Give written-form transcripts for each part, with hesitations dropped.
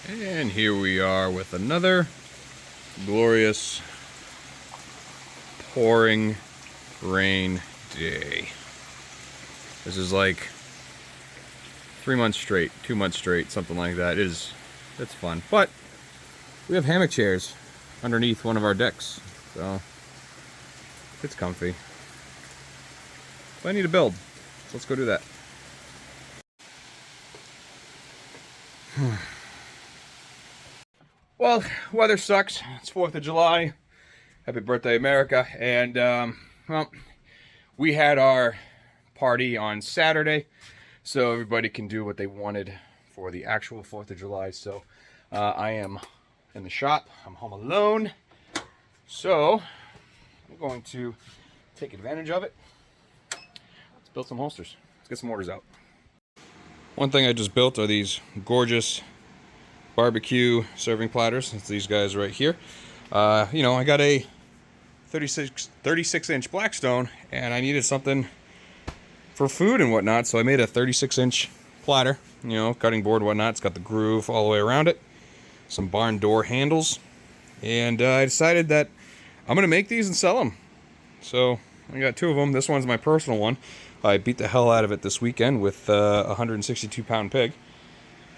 And here we are with another glorious pouring rain day. This is like 3 months straight, 2 months straight, something like that. It's fun. But we have hammock chairs underneath one of our decks, so it's comfy. So I need to build. So let's go do that. Well, weather sucks. It's 4th of July. Happy birthday, America. And, well, we had our party on Saturday, so everybody can do what they wanted for the actual 4th of July. So, I am in the shop. I'm home alone. So, I'm going to take advantage of it. Let's build some holsters. Let's get some orders out. One thing I just built are these gorgeous barbecue serving platters. It's these guys right here. You know, I got a 36-inch Blackstone, and I needed something for food and whatnot, so I made a 36-inch platter. You know, cutting board and whatnot. It's got the groove all the way around it. Some barn door handles. And I decided that I'm going to make these and sell them. So I got 2 of them. This one's my personal one. I beat the hell out of it this weekend with a 162-pound pig.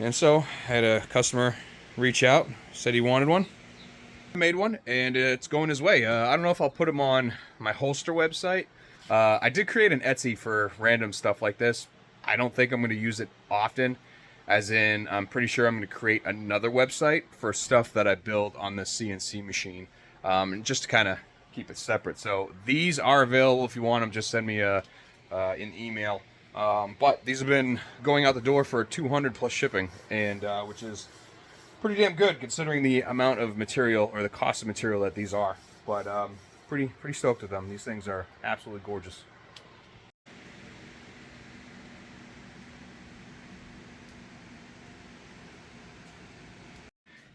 And so I had a customer reach out, said he wanted one. I made one, and it's going his way. I don't know if I'll put them on my holster website. I did create an Etsy for random stuff like this. I don't think I'm going to use it often, as in I'm pretty sure I'm going to create another website for stuff that I build on the CNC machine, and just to kind of keep it separate. So these are available if you want them. Just send me an email. But these have been going out the door for 200 plus shipping, and which is pretty damn good considering the amount of material or the cost of material that these are. But pretty stoked with them. These things are absolutely gorgeous.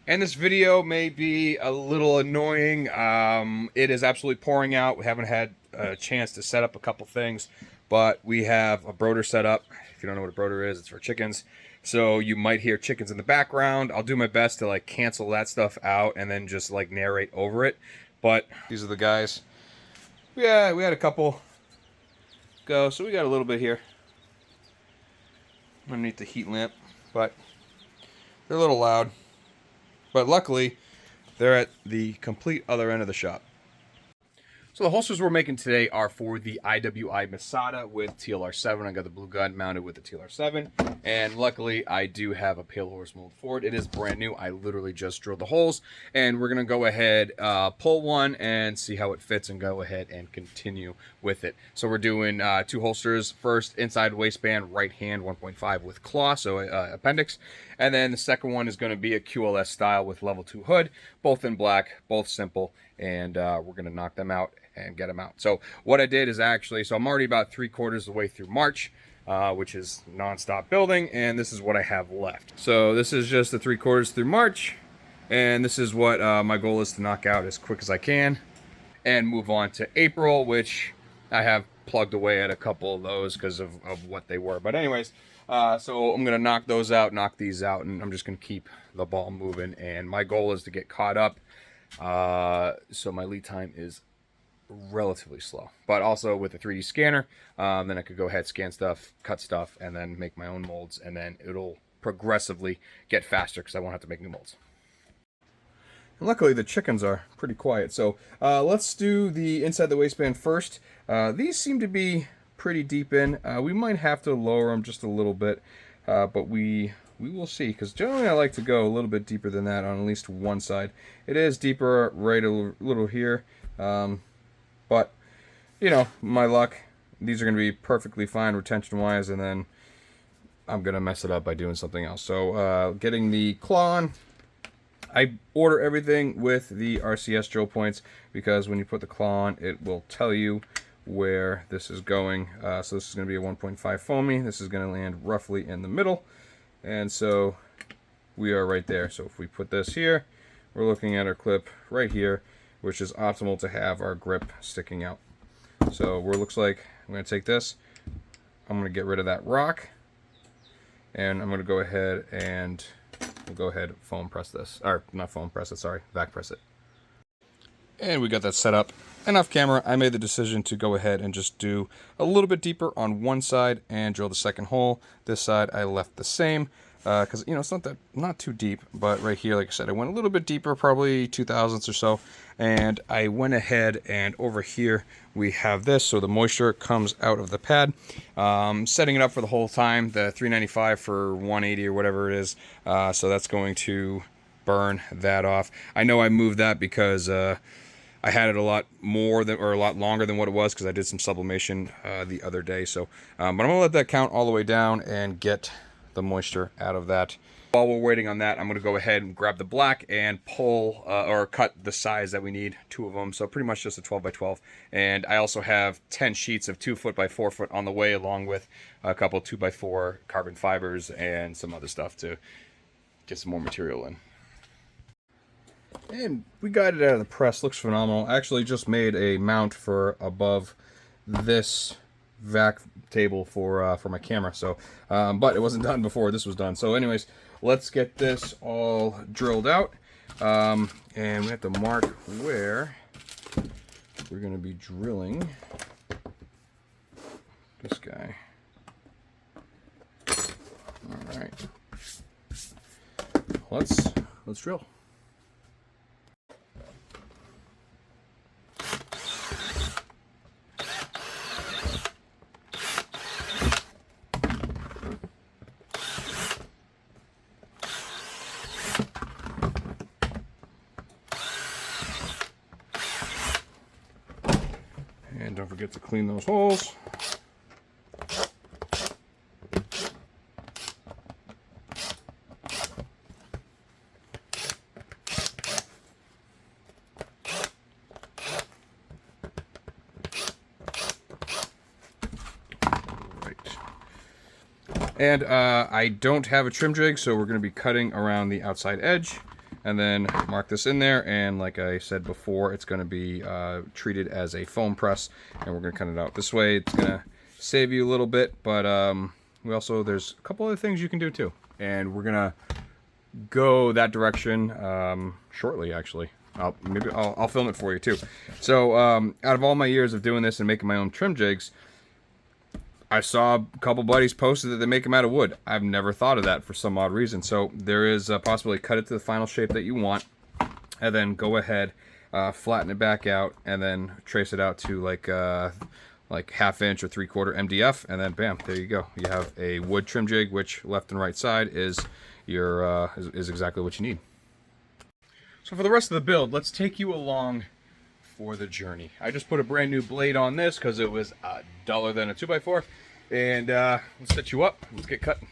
And this video may be a little annoying. It is absolutely pouring out. We haven't had a chance to set up a couple things, but we have a brooder set up. If you don't know what a brooder is, it's for chickens. So you might hear chickens in the background. I'll do my best to like cancel that stuff out and then just like narrate over it. But these are the guys. Yeah, we had a couple go, so we got a little bit here underneath the heat lamp, but they're a little loud. But luckily, they're at the complete other end of the shop. So the holsters we're making today are for the IWI MASADA with TLR7. I got the blue gun mounted with the TLR7. And luckily, I do have a pale horse mold for it. It is brand new. I literally just drilled the holes. And we're going to go ahead, pull one and see how it fits and go ahead and continue with it. So we're doing 2 holsters. First, inside waistband, right hand, 1.5 with claw, so appendix. And then the second one is going to be a QLS style with level 2 hood. Both in black, both simple. And we're going to knock them out and get them out. So what I did is actually, so I'm already about 3/4 of the way through March, which is non-stop building, and this is what I have left. So this is just the 3/4 through March, and this is what my goal is to knock out as quick as I can and move on to April, which I have plugged away at a couple of those because of what they were. But anyways, so I'm going to knock those out, knock these out, and I'm just going to keep the ball moving. And my goal is to get caught up. So my lead time is relatively slow, but also with a 3D scanner, then I could go ahead, scan stuff, cut stuff, and then make my own molds, and then it'll progressively get faster because I won't have to make new molds. And luckily the chickens are pretty quiet, so let's do the inside the waistband first. These seem to be pretty deep in. We might have to lower them just a little bit, but we will see, because generally I like to go a little bit deeper than that on at least one side. It is deeper right a little here, but you know, my luck, these are going to be perfectly fine retention wise, and then I'm going to mess it up by doing something else. So getting the claw on, I order everything with the RCS drill points, because when you put the claw on, it will tell you where this is going. So this is going to be a 1.5 foamy. This is going to land roughly in the middle. And so we are right there. So if we put this here, we're looking at our clip right here, which is optimal to have our grip sticking out. So where it looks like I'm going to take this, I'm going to get rid of that rock, and I'm going to go ahead and we'll go ahead and foam press this. Or, not foam press it, sorry, vac press it. And we got that set up. And off camera, I made the decision to go ahead and just do a little bit deeper on one side and drill the second hole. This side I left the same because, you know, it's not too deep. But right here, like I said, I went a little bit deeper, probably 0.002 or so. And I went ahead and over here we have this, so the moisture comes out of the pad. Setting it up for the whole time, the 395 for 180 or whatever it is. So that's going to burn that off. I know I moved that because I had it a lot more than, or a lot longer than what it was, because I did some sublimation the other day. So, but I'm gonna let that count all the way down and get the moisture out of that. While we're waiting on that, I'm gonna go ahead and grab the black and pull or cut the size that we need, 2 of them. So pretty much just a 12 by 12. And I also have 10 sheets of 2 foot by 4 foot on the way, along with a couple 2 by 4 carbon fibers and some other stuff to get some more material in. And we got it out of the press. Looks phenomenal. I actually just made a mount for above this vac table for my camera. So, but it wasn't done before this was done. So, anyways, let's get this all drilled out, and we have to mark where we're going to be drilling this guy. All right, let's drill. And don't forget to clean those holes. And I don't have a trim jig, so we're going to be cutting around the outside edge and then mark this in there. And like I said before, it's going to be treated as a foam press, and we're going to cut it out this way. It's going to save you a little bit, but there's a couple other things you can do too. And we're going to go that direction shortly, actually. I'll film it for you too. So out of all my years of doing this and making my own trim jigs, I saw a couple buddies posted that they make them out of wood. I've never thought of that for some odd reason. So there is a possibility. Cut it to the final shape that you want, and then go ahead, flatten it back out, and then trace it out to like 1/2 inch or 3/4 MDF, and then bam, there you go. You have a wood trim jig, which left and right side is your is exactly what you need. So for the rest of the build, let's take you along for the journey. I just put a brand new blade on this because it was duller than a 2x4, and let's set you up. Let's get cutting.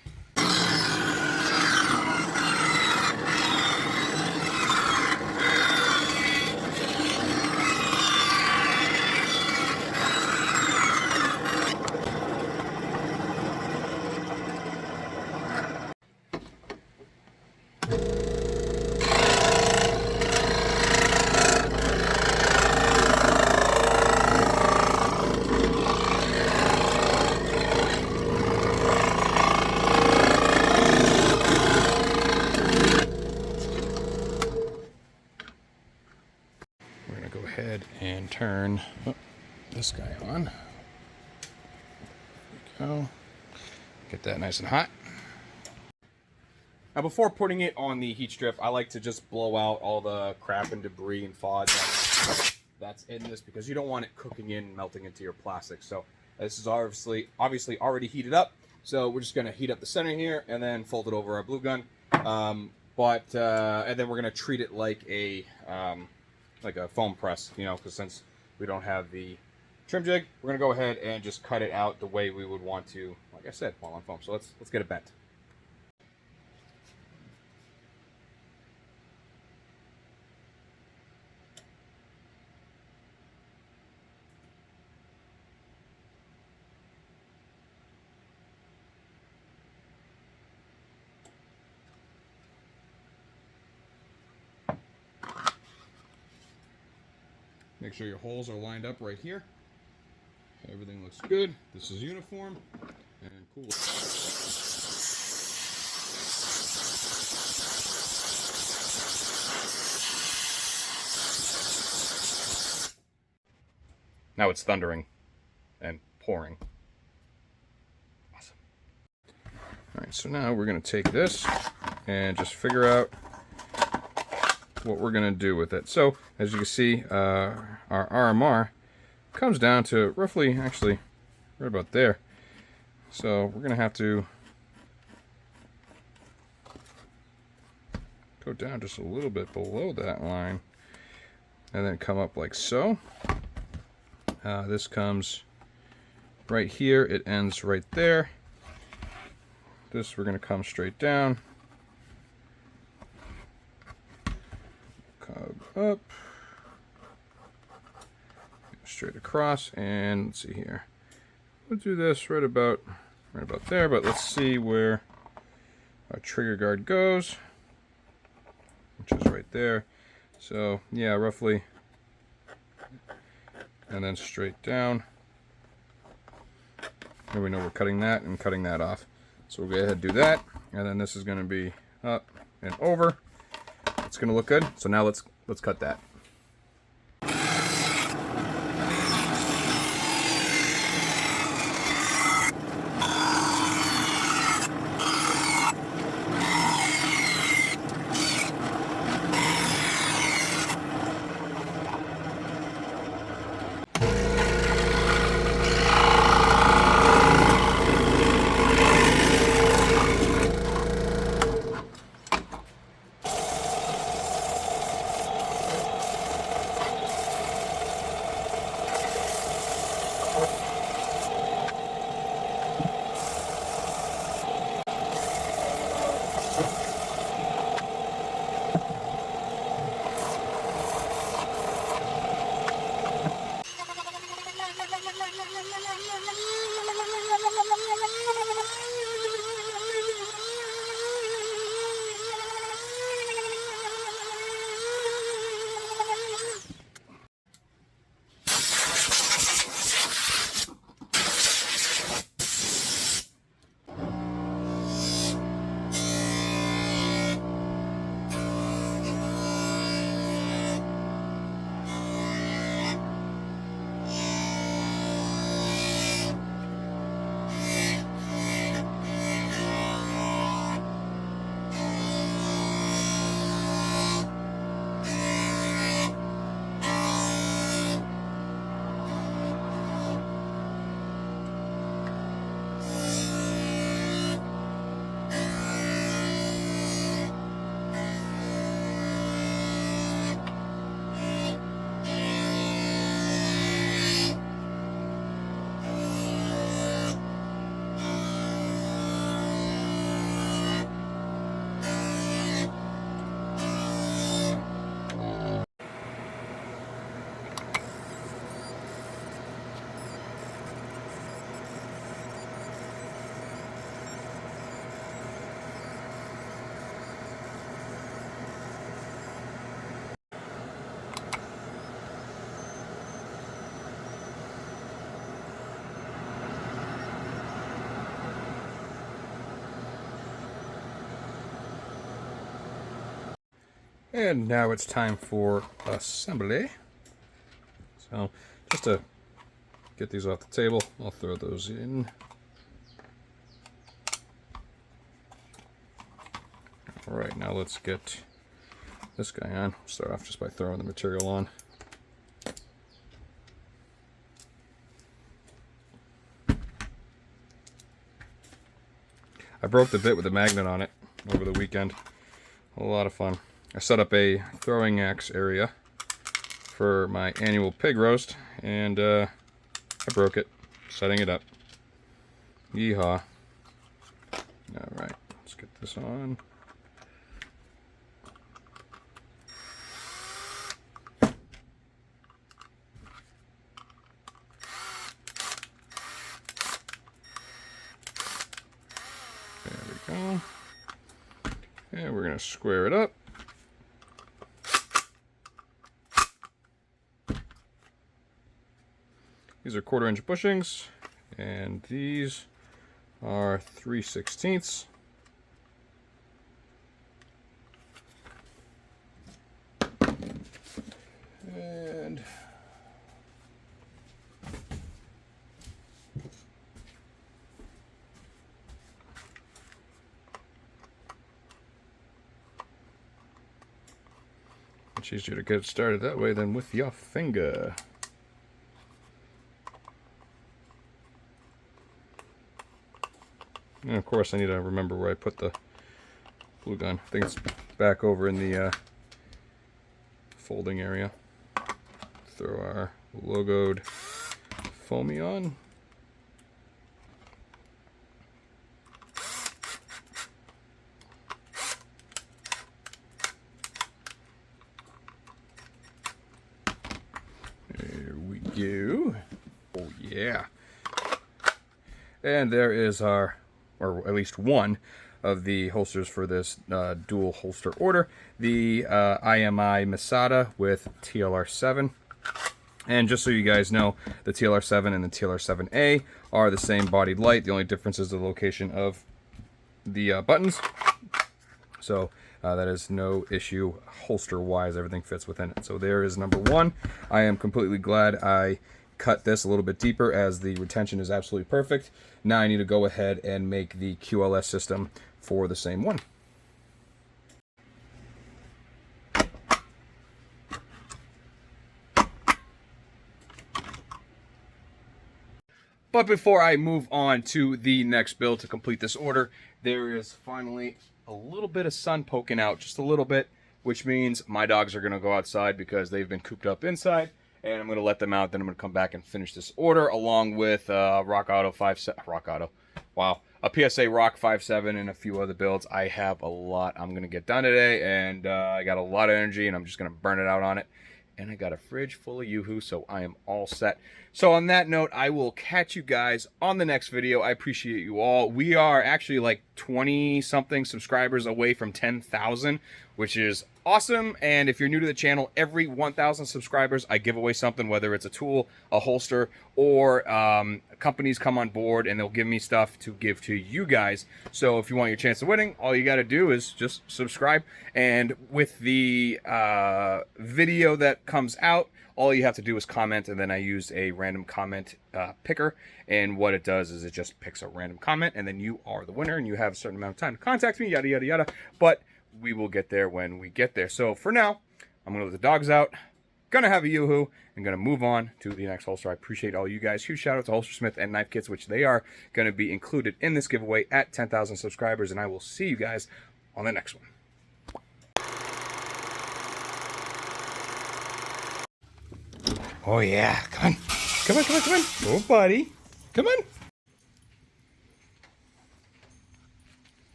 Ahead and turn this guy on. There we go. Get that nice and hot. Now, before putting it on the heat strip, I like to just blow out all the crap and debris and fog that's in this, because you don't want it cooking in and melting into your plastic. So this is obviously already heated up. So we're just going to heat up the center here and then fold it over our blue gun. And then we're going to treat it like a foam press, you know, because since we don't have the trim jig, we're going to go ahead and just cut it out the way we would want to, like I said, while on foam. So let's get it bent. Make sure your holes are lined up right here. Everything looks good. This is uniform and cool. Now it's thundering and pouring. Awesome. All right, so now we're going to take this and just figure out what we're going to do with it. So, as you can see, our RMR comes down to roughly, actually, right about there. So, we're going to have to go down just a little bit below that line and then come up like so. This comes right here. It ends right there. This we're going to come straight down. Come up. Straight across. And let's see here. We'll do this right about there. But let's see where our trigger guard goes, which is right there. So yeah, roughly. And then straight down. And we know we're cutting that and cutting that off. So we'll go ahead and do that. And then this is going to be up and over. It's going to look good. So now let's cut that. And now it's time for assembly. So just to get these off the table, I'll throw those in. All right, now let's get this guy on. Start off just by throwing the material on. I broke the bit with a magnet on it over the weekend. A lot of fun. I set up a throwing axe area for my annual pig roast, and I broke it setting it up. Yeehaw. Alright, let's get this on. There we go. And we're going to square it up. These are 1/4 inch bushings, and these are 3/16. Much easier to get it started that way than with your finger. And of course I need to remember where I put the glue gun. I think it's back over in the folding area. Throw our logoed foamy on. There we go. Oh yeah. And there is our, or at least one of the holsters for this dual holster order. The IMI MASADA with TLR7. And just so you guys know, the TLR7 and the TLR7A are the same bodied light. The only difference is the location of the buttons. So that is no issue holster-wise. Everything fits within it. So there is number one. I am completely glad I cut this a little bit deeper as the retention is absolutely perfect. Now I need to go ahead and make the QLS system for the same one. But before I move on to the next build to complete this order, there is finally a little bit of sun poking out, just a little bit, which means my dogs are going to go outside because they've been cooped up inside, and I'm going to let them out. Then I'm going to come back and finish this order along with a PSA Rock 5.7 and a few other builds. I have a lot I'm going to get done today, and I got a lot of energy, and I'm just going to burn it out on it. And I got a fridge full of Yoo-hoo, so I am all set. So on that note, I will catch you guys on the next video. I appreciate you all. We are actually like 20-something subscribers away from 10,000, which is awesome. And if you're new to the channel, every 1,000 subscribers, I give away something, whether it's a tool, a holster, or companies come on board and they'll give me stuff to give to you guys. So if you want your chance of winning, all you got to do is just subscribe. And with the video that comes out, all you have to do is comment, and then I use a random comment picker, and what it does is it just picks a random comment, and then you are the winner, and you have a certain amount of time to contact me, yada, yada, yada. But we will get there when we get there. So for now, I'm going to let the dogs out, gonna have a Yoo-hoo, and gonna move on to the next holster. I appreciate all you guys. Huge shout out to Holstersmith and Knife Kits, which they are going to be included in this giveaway at 10,000 subscribers, and I will see you guys on the next one. Oh yeah, come on. Come on, come on, come on. Oh buddy. Come on.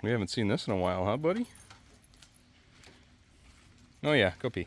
We haven't seen this in a while, huh buddy? Oh yeah, go pee.